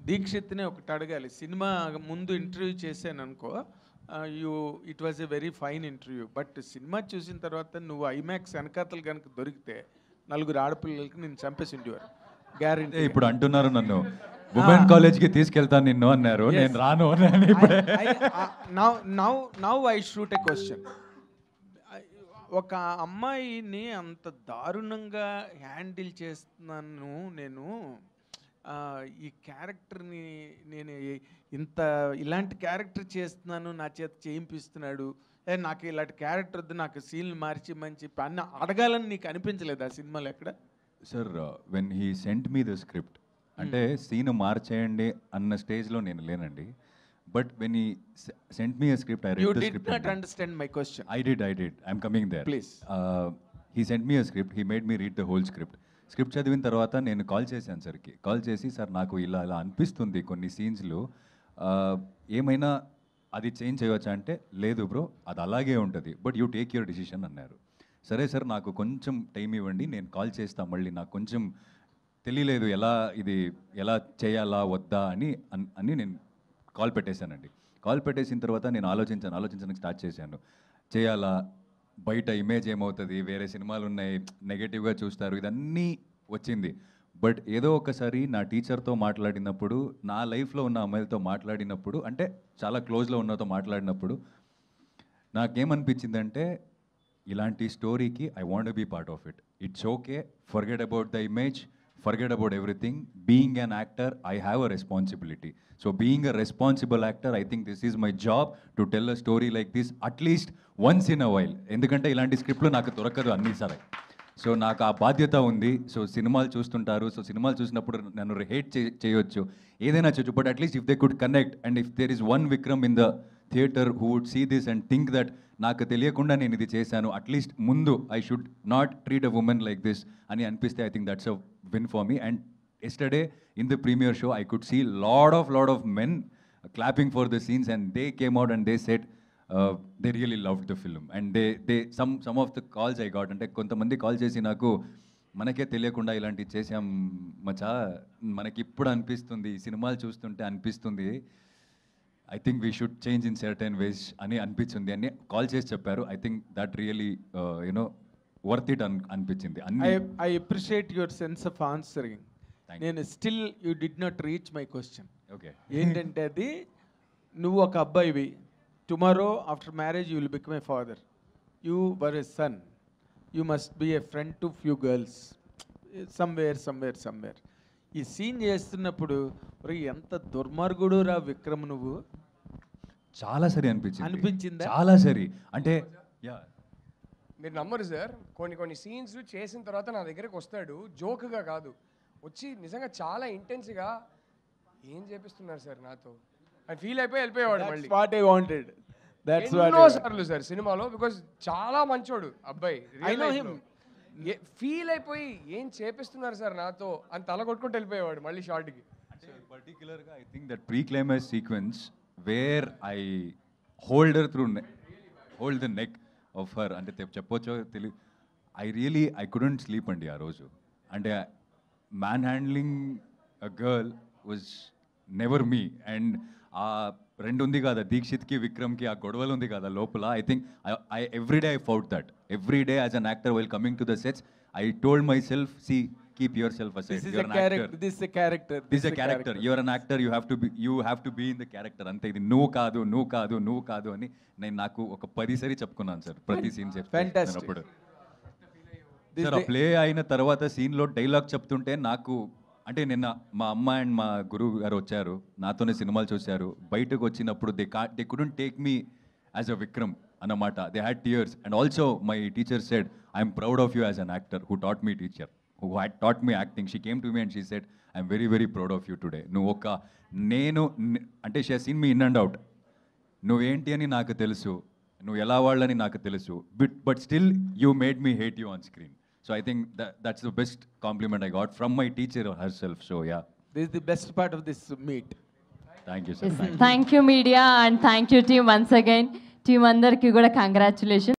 దీక్షిత్ని ఒకటి అడగాలి. సినిమా ముందు ఇంటర్వ్యూ చేశాను అనుకో, it was a very fine interview. But cinema చూసిన తర్వాత నువ్వు ఐమాక్స్ వెనకాతలు కనుక దొరికితే నలుగురు ఆడపిల్లలకి నేను చంపేసి ఉండేవారు గ్యారెంటీ. ఇప్పుడు అంటున్నారు నన్ను ఉమెన్ కాలేజ్కి తీసుకెళ్తాను నిన్ను అన్నారు, నేను రాను అని. Now I shoot a question. ఒక అమ్మాయిని అంత దారుణంగా హ్యాండిల్ చేస్తున్నాను నేను, ఈ క్యారెక్టర్ని నేను ఇలాంటి క్యారెక్టర్ చేస్తున్నాను, నా చేత చేయింపిస్తున్నాడు, నాకు ఇలాంటి క్యారెక్టర్ వద్దు, నాకు సీన్లు మార్చిమని చెప్పి అన్న అడగాలని నీకు అనిపించలేదు ఆ సినిమాలో ఎక్కడ? Sir when he sent me the script, అంటే సీన్ మార్చేయండి అన్న స్టేజ్లో నేను లేనండి. But when he sent me a script, I read you the did script. not understand my question. I did. I'm coming there. Please. He sent me a script. He made me read the whole script. Script చదివిన తర్వాత నేను call చేశాను సార్కి. Call చేసి, sir నాకు ఇలా అనిపిస్తుంది కొన్ని సీన్స్లో, ఏమైనా అది చేంజ్ చేయవచ్చా అంటే, లేదు బ్రో అది అలాగే ఉంటుంది, but you take your decision అన్నారు. సరే సార్ నాకు కొంచెం టైం ఇవ్వండి, నేను కాల్ చేస్తాను మళ్ళీ, నాకు కొంచెం తెలియలేదు ఎలా చేయాలా వద్దా అని నేను కాల్ పెట్టేశానండి. కాల్ పెట్టేసిన తర్వాత నేను ఆలోచించడానికి స్టార్ట్ చేశాను. చేయాలా, బయట ఇమేజ్ ఏమవుతుంది, వేరే సినిమాలు ఉన్నాయి, నెగటివ్గా చూస్తారు, ఇదన్నీ వచ్చింది. బట్ ఏదో ఒకసారి నా టీచర్తో మాట్లాడినప్పుడు, నా లైఫ్లో ఉన్న అమ్మాయిలతో మాట్లాడినప్పుడు, అంటే చాలా క్లోజ్లో ఉన్నతో మాట్లాడినప్పుడు నాకేమనిపించిందంటే, ఇలాంటి స్టోరీకి I want be part of it. It's okay, forget about the image, forget about everything. Being an actor, I have a responsibility. So being a responsible actor, I think this is my job to tell a story like this at least once in a while. ఎందుకంటే ఇలాంటి స్క్రిప్ట్లు నాకు దొరకదు అన్నిసారి. So నాకు ఆ బాధ్యత ఉంది. So సినిమాలు చూస్తుంటారు, సో సినిమాలు చూసినప్పుడు నన్ను హేట్ చేయొచ్చు, ఏదైనా చేయొచ్చు, but at least if they could connect and if there is one Vikram in the theatre who would see this and think that నాకు తెలియకుండా నేను ఇది చేశాను, అట్లీస్ట్ ముందు I should not treat a woman like this అని అనిపిస్తే, I think that's a win for me. And yesterday in the premiere show I could see lot of men clapping for the scenes, and they came out and they said they really loved the film. And they some of the calls I got, అంటే కొంతమంది call చేసి నాకు, మనకే తెలియకుండా ఇలాంటి చేసాం మచా, మనకి ఇప్పుడు అనిపిస్తుంది, ఈ సినిమాలు చూస్తుంటే అనిపిస్తుంది, I think we should change in certain ways అని అనిపించింది అని కాల్ చేసి చెప్పారు. I think that really worth it అనిపించింది. I appreciate your sense of answering. నేను still you did not reach my question. Okay, ఏంటంటే అది, నువ్వు ఒక అబ్బాయివి, tomorrow after marriage you will become a father, you were a son, you must be a friend to few girls somewhere. ఈ scene చేస్తున్నప్పుడు ఎంత దుర్మార్గుడు రా విక్రమ్ నువ్వు, చాలా సరి అనిపించిందా? చాలా సరి. అంటే మీరు నమ్మరు సార్, కొన్ని సీన్స్ చేసిన తర్వాత నా దగ్గరకు వస్తాడు, జోక్గా కాదు, వచ్చి నిజంగా చాలా ఇంటెన్స్గా ఏం చేపిస్తున్నారు సార్ నాతో అని ఫీల్ అయిపోయి వెళ్ళిపోయేవాడు. మళ్ళీ వాట్ ఐ వాంటెడ్, ఎన్నో సార్లు సార్ సినిమాలో, బికాజ్ చాలా మంచోడు అబ్బాయి, ఫీల్ అయిపోయి ఏం చేపిస్తున్నారు సార్ నాతో అని తల కొట్టుకుంటూ వెళ్ళిపోయేవాడు మళ్ళీ షార్ట్కి. పర్టికులర్గా I think that pre climax sequence where I hold the neck of her, అంటే చెప్పొచ్చో తెలియదు, ఐ కుడెంట్ స్లీప్ అండి ఆ రోజు. అంటే man handling a girl was never me. And ఆ రెండు ఉంది కదా, దీక్షిత్కి విక్రమ్కి ఆ గొడవలు ఉంది కదా లోపల, I think everyday I fought that. Everyday as an actor while coming to the sets I told myself, see keep yourself aside. This is a character. You are an actor. You have to be in the character. ante idi నువ్వు కాదు అని నేను నాకు ఒక 10 సారి చెప్పుకున్నాను sir ప్రతి scene చెప్తున్నప్పుడు. Sir ఆ ప్లే అయిన తర్వాత సీన్లో డైలాగ్ చెప్తుంటే నాకు, అంటే నిన్న మా అమ్మ అండ్ మా గురువు గారు వచ్చారు, నాతోనే సినిమాలు చూశారు, బయటకు వచ్చినప్పుడు they couldn't take me as a Vikram అన్నమాట. They had tears. And also my teacher said, I'm proud of you as an actor who taught me acting. She came to me and she said, I'm very, very proud of you today. నువ్వు ఒక అంటే she has seen me in and out. నువ్వేంటి అని నాకు తెలుసు, నువ్వు ఎలా వాళ్ళని నాకు తెలుసు, but still you made me hate you on screen. So I think that's the best compliment I got from my teacher herself. So yeah. This is the best part of this meet. Thank you, sir. Thank you media, and thank you team once again. Team andarki kuda congratulations.